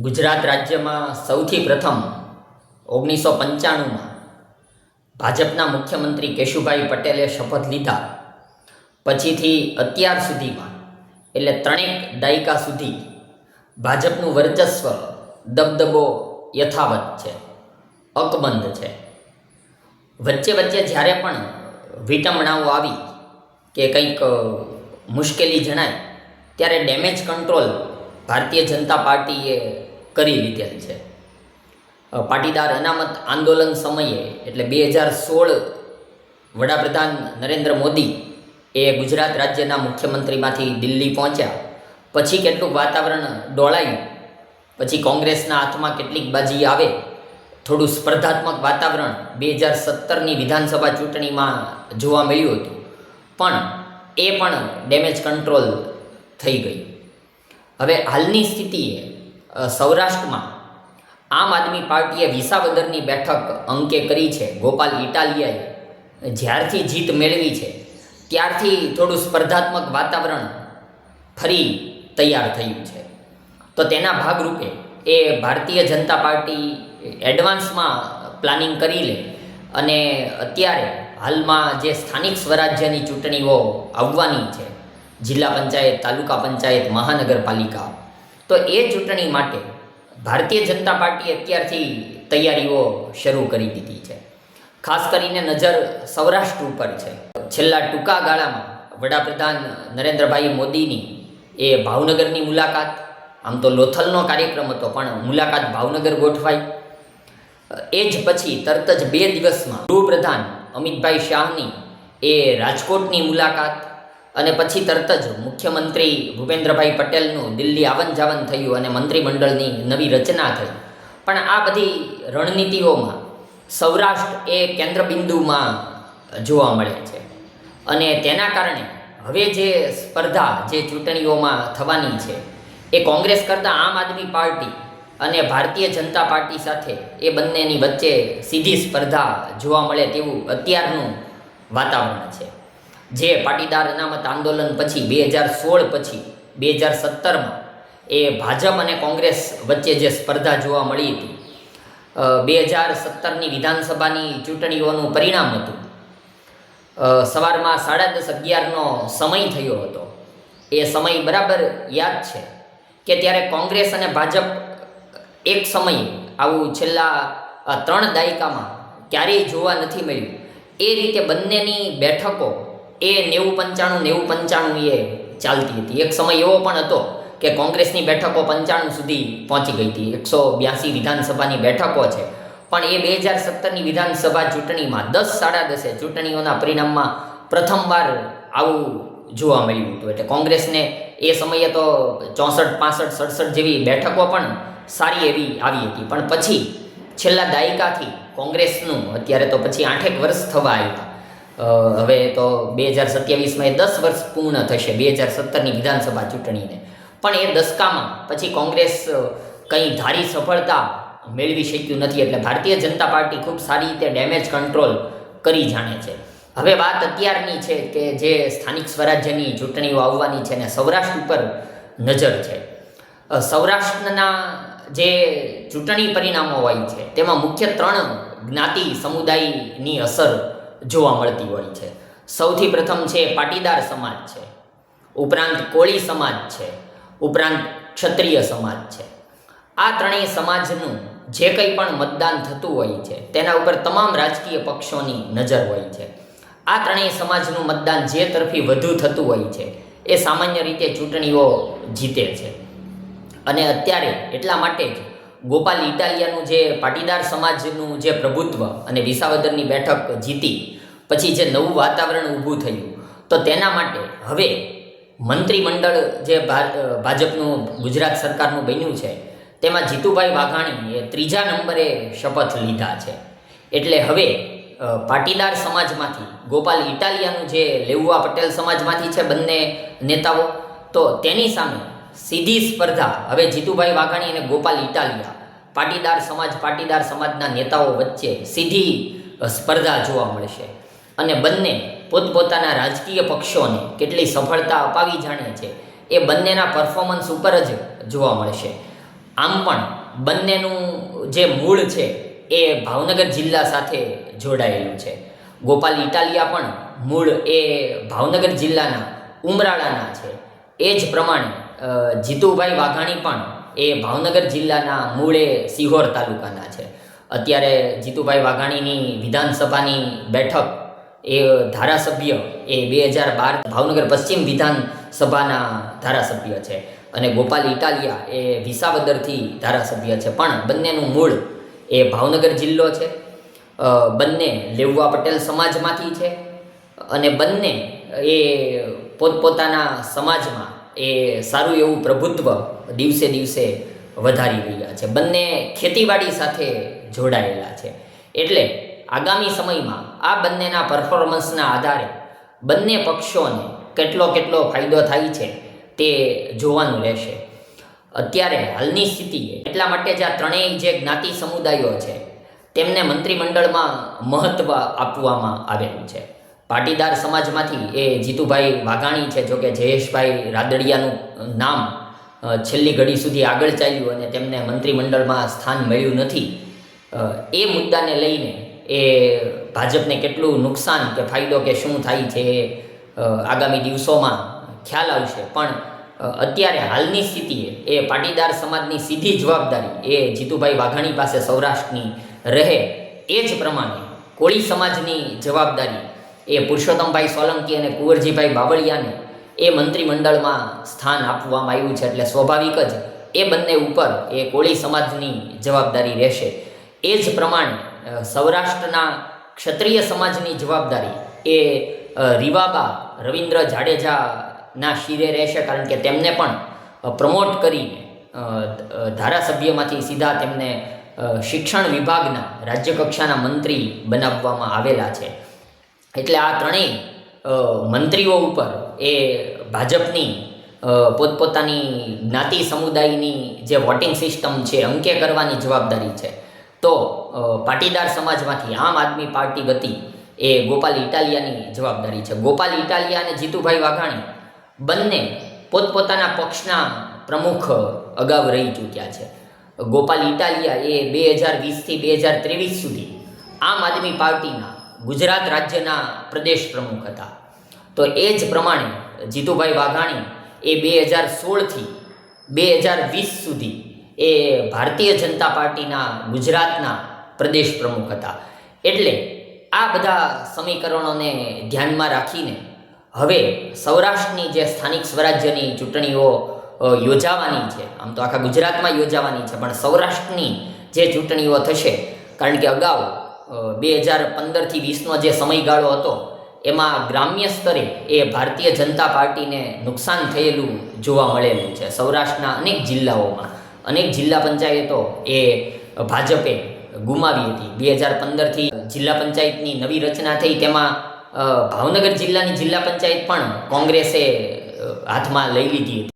ગુજરાત રાજ્યમાં સૌથી પ્રથમ 1995માં ભાજપના મુખ્યમંત્રી કેશુભાઈ પટેલે શપથ લીધા પછીથી અત્યાર સુધીમાં એટલે 3 દાયકા સુધી ભાજપનું વર્ચસ્વ દબદબો યથાવત છે, અકબંધ છે. વચ્ચે વચ્ચે જ્યારે પણ વિટંબણાઓ આવી કે કંઈક મુશ્કેલી જણાય ત્યારે ડેમેજ કંટ્રોલ ભારતીય જનતા પાર્ટીએ કરી લીધેલ છે. પાટીદાર અનામત આંદોલન સમયે એટલે 2016 વડાપ્રધાન નરેન્દ્ર મોદી એ ગુજરાત રાજ્યના મુખ્યમંત્રીમાંથી દિલ્હી પહોંચ્યા પછી કેટલું વાતાવરણ ડોળાયું, પછી કોંગ્રેસના હાથમાં કેટલીક બાજી આવે, થોડું સ્પર્ધાત્મક વાતાવરણ 2017ની વિધાનસભા ચૂંટણીમાં જોવા મળ્યું હતું, પણ એ પણ ડેમેજ કંટ્રોલ થઈ ગઈ. હવે હાલની સ્થિતિએ સૌરાષ્ટ્રમાં આમ આદમી પાર્ટીએ વિસાવદરની બેઠક અંકે કરી છે. ગોપાલ ઇટાલિયાએ જ્યારથી જીત મેળવી છે ત્યારથી થોડું સ્પર્ધાત્મક વાતાવરણ ફરી તૈયાર થયું છે. તો તેના ભાગરૂપે એ ભારતીય જનતા પાર્ટી એડવાન્સમાં પ્લાનિંગ કરી લે અને અત્યારે હાલમાં જે સ્થાનિક સ્વરાજ્યની ચૂંટણીઓ આવવાની છે, જિલ્લા પંચાયત, તાલુકા પંચાયત, મહાનગરપાલિકા, તો એ ચૂંટણી માટે ભારતીય જનતા પાર્ટી અત્યારથી તૈયારીઓ શરૂ કરી દીધી છે. ખાસ કરીને નજર સૌરાષ્ટ્ર ઉપર છે. છેલ્લા ટૂંકા ગાળામાં વડાપ્રધાન નરેન્દ્રભાઈ મોદીની એ ભાવનગરની મુલાકાત, આમ તો લોથલનો કાર્યક્રમ હતો પણ મુલાકાત ભાવનગર ગોઠવાઈ. એ જ પછી તરત જ 2 દિવસમાં ગૃહપ્રધાન અમિતભાઈ શાહની એ રાજકોટની મુલાકાત અને પછી તરત જ મુખ્યમંત્રી ભૂપેન્દ્રભાઈ પટેલનું દિલ્હી આવન જાવન થયું અને મંત્રીમંડળની નવી રચના થઈ. પણ આ બધી રણનીતિઓમાં સૌરાષ્ટ્ર એ કેન્દ્રબિંદુમાં જોવા મળે છે અને તેના કારણે હવે જે સ્પર્ધા જે ચૂંટણીઓમાં થવાની છે એ કોંગ્રેસ કરતાં આમ આદમી પાર્ટી અને ભારતીય જનતા પાર્ટી સાથે એ બંનેની વચ્ચે સીધી સ્પર્ધા જોવા મળે તેવું અત્યારનું વાતાવરણ છે. જે પાટીદાર અનામત આંદોલન પછી 2016 પછી 2017માં એ ભાજપ અને કોંગ્રેસ વચ્ચે જે સ્પર્ધા જોવા મળી હતી, 2017ની વિધાનસભાની ચૂંટણીઓનું પરિણામ હતું. સવારમાં 10:30-11નો સમય થયો હતો. એ સમય બરાબર યાદ છે કે ત્યારે કોંગ્રેસ અને ભાજપ એક સમયે આવું છેલ્લા 3 દાયકામાં ક્યારેય જોવા નથી મળ્યું. એ રીતે બંનેની બેઠકો એ 90-95 એ ચાલતી હતી. એક સમય એવો પણ હતો કે કોંગ્રેસની બેઠકો 95 સુધી પહોંચી ગઈ હતી. 182 વિધાનસભાની બેઠકો છે, પણ એ 2017ની વિધાનસભા ચૂંટણીમાં 10-10:30 ચૂંટણીઓના પરિણામમાં પ્રથમવાર આવું જોવા મળ્યું હતું. એટલે કોંગ્રેસને એ સમયે તો 64, 65, 67 જેવી બેઠકો પણ સારી એવી આવી હતી. પણ પછી છેલ્લા દાયકાથી કોંગ્રેસનું અત્યારે તો પછી 8 વર્ષ થવા આવ્યા. હવે તો 2027માં 10 વર્ષ પૂર્ણ થશે 2017ની વિધાનસભા ચૂંટણીને. પણ એ દસકામાં પછી કોંગ્રેસ કંઈ ધારી સફળતા મેળવી શક્યું નથી. એટલે ભારતીય જનતા પાર્ટી ખૂબ સારી રીતે ડેમેજ કંટ્રોલ કરી જાણે છે. હવે વાત અત્યારની છે કે જે સ્થાનિક સ્વરાજ્યની ચૂંટણીઓ આવવાની છે ને સૌરાષ્ટ્ર ઉપર નજર છે. સૌરાષ્ટ્રના જે ચૂંટણી પરિણામો હોય છે તેમાં મુખ્ય 3 જ્ઞાતિ સમુદાયની અસર જોવા મળતી હોય છે. સૌથી પ્રથમ છે પાટીદાર સમાજ છે, ઉપરાંત કોળી સમાજ છે, ઉપરાંત ક્ષત્રિય સમાજ છે. આ 3 સમાજનું જે કંઈ પણ મતદાન થતું હોય છે તેના ઉપર તમામ રાજકીય પક્ષોની નજર હોય છે. આ 3 સમાજનું મતદાન જે તરફી વધુ થતું હોય છે એ સામાન્ય રીતે ચૂંટણીઓ જીતે છે. અને અત્યારે એટલા માટે જ ગોપાલ ઇટાલિયાનું જે પાટીદાર સમાજનું જે પ્રભુત્વ અને વિસાવદરની બેઠક જીતી પછી જે નવું વાતાવરણ ઊભું થયું, તો તેના માટે હવે મંત્રીમંડળ જે ભાજપનું ગુજરાત સરકારનું બન્યું છે તેમાં જીતુભાઈ વાઘાણીએ 3જા નંબરે શપથ લીધા છે. એટલે હવે પાટીદાર સમાજમાંથી ગોપાલ ઇટાલિયાનું જે લેઉવા પટેલ સમાજમાંથી છે બંને નેતાઓ, તો તેની સામે સીધી સ્પર્ધા હવે જીતુભાઈ વાઘાણી અને ગોપાલ ઇટાલિયા પાટીદાર સમાજના નેતાઓ વચ્ચે સીધી સ્પર્ધા જોવા મળશે. અને બંને પોતપોતાના રાજકીય પક્ષોને કેટલી સફળતા અપાવી જાણે છે એ બંનેના પરફોર્મન્સ ઉપર જ જોવા મળશે. આમ પણ બંનેનું જે મૂળ છે એ ભાવનગર જિલ્લા સાથે જોડાયેલું છે. ગોપાલ ઇટાલિયા પણ મૂળ એ ભાવનગર જિલ્લાના ઉમરાળાના છે. એ જ પ્રમાણે જીતુભાઈ વાઘાણી પણ એ ભાવનગર જિલ્લાના મૂળે સિહોર તાલુકાના છે. અત્યારે જીતુભાઈ વાઘાણીની વિધાનસભાની બેઠક એ ધારાસભ્ય એ 2012 ભાવનગર પશ્ચિમ વિધાનસભાના ધારાસભ્ય છે અને ગોપાલ ઇટાલિયા એ વિસાવદરથી ધારાસભ્ય છે. પણ બંનેનું મૂળ એ ભાવનગર જિલ્લો છે. બંને લેઉવા પટેલ સમાજમાંથી છે અને બંને એ પોતપોતાના સમાજમાં એ સારું એવું પ્રભુત્વ દિવસે દિવસે વધારી રહ્યા છે. બંને ખેતીવાડી સાથે જોડાયેલા છે. એટલે આગામી સમયમાં આ બંનેના પરફોર્મન્સના આધારે બંને પક્ષોને કેટલો ફાયદો થાય છે તે જોવાનું રહેશે. અત્યારે હાલની સ્થિતિએ એટલા માટે જ આ ત્રણેય જે જ્ઞાતિ સમુદાયો છે તેમને મંત્રીમંડળમાં મહત્ત્વ આપવામાં આવેલું છે. પાટીદાર સમાજમાંથી એ જીતુભાઈ વાઘાણી છે, જોકે જયેશભાઈ રાદડિયાનું નામ છેલ્લી ઘડી સુધી આગળ ચાલ્યું અને તેમને મંત્રીમંડળમાં સ્થાન મળ્યું નથી. એ મુદ્દાને લઈને એ ભાજપને કેટલું નુકસાન કે ફાયદો કે શું થાય છે આગામી દિવસોમાં ખ્યાલ આવશે. પણ અત્યારે હાલની સ્થિતિએ એ પાટીદાર સમાજની સીધી જવાબદારી એ જીતુભાઈ વાઘાણી પાસે સૌરાષ્ટ્રની રહે. એ જ પ્રમાણે કોળી સમાજની જવાબદારી એ પુરુષોત્તમભાઈ સોલંકી અને કુંવરજીભાઈ બાવળિયાને એ મંત્રીમંડળમાં સ્થાન આપવામાં આવ્યું છે. એટલે સ્વાભાવિક જ એ બંને ઉપર એ કોળી સમાજની જવાબદારી રહેશે. એ જ પ્રમાણે સૌરાષ્ટ્રના ક્ષત્રિય સમાજની જવાબદારી એ રીવાબા રવિન્દ્ર જાડેજાના શિરે રહેશે, કારણ કે તેમને પણ પ્રમોટ કરીને ધારાસભ્યમાંથી સીધા તેમને શિક્ષણ વિભાગના રાજ્યકક્ષાના મંત્રી બનાવવામાં આવેલા છે. એટલે આ ત્રણેય મંત્રીઓ ઉપર એ ભાજપની પોતપોતાની જ્ઞાતિ સમુદાયની જે વોટિંગ સિસ્ટમ છે અંકે કરવાની જવાબદારી છે. તો પાટીદાર સમાજમાંથી આમ આદમી પાર્ટી વતી એ ગોપાલ ઇટાલિયાની જવાબદારી છે. ગોપાલ ઇટાલિયા અને જીતુભાઈ વાઘાણી બંને પોતપોતાના પક્ષના પ્રમુખ અગાઉ રહી ચૂક્યા છે. ગોપાલ ઇટાલિયા એ 2020થી 2023 સુધી આમ આદમી પાર્ટીના ગુજરાત રાજ્યના પ્રદેશ પ્રમુખ હતા. તો એ જ પ્રમાણે જીતુભાઈ વાઘાણી એ 2016થી 2020 સુધી એ ભારતીય જનતા પાર્ટીના ગુજરાતના પ્રદેશ પ્રમુખ હતા. એટલે આ બધા સમીકરણોને ધ્યાનમાં રાખીને હવે સૌરાષ્ટ્રની જે સ્થાનિક સ્વરાજ્યની ચૂંટણીઓ યોજાવાની છે, આમ તો આખા ગુજરાતમાં યોજાવાની છે, પણ સૌરાષ્ટ્રની જે ચૂંટણીઓ થશે, કારણ કે અગાઉ 2015થી 20નો જે સમયગાળો હતો એમાં ગ્રામ્ય સ્તરે એ ભારતીય જનતા પાર્ટીને નુકસાન થયેલું જોવા મળેલું છે. સૌરાષ્ટ્રના અનેક જિલ્લાઓમાં અનેક જિલ્લા પંચાયતો એ ભાજપે ગુમાવી હતી. 2015થી જિલ્લા પંચાયતની નવી રચના થઈ, તેમાં ભાવનગર જિલ્લાની જિલ્લા પંચાયત પણ કોંગ્રેસે હાથમાં લઈ લીધી હતી.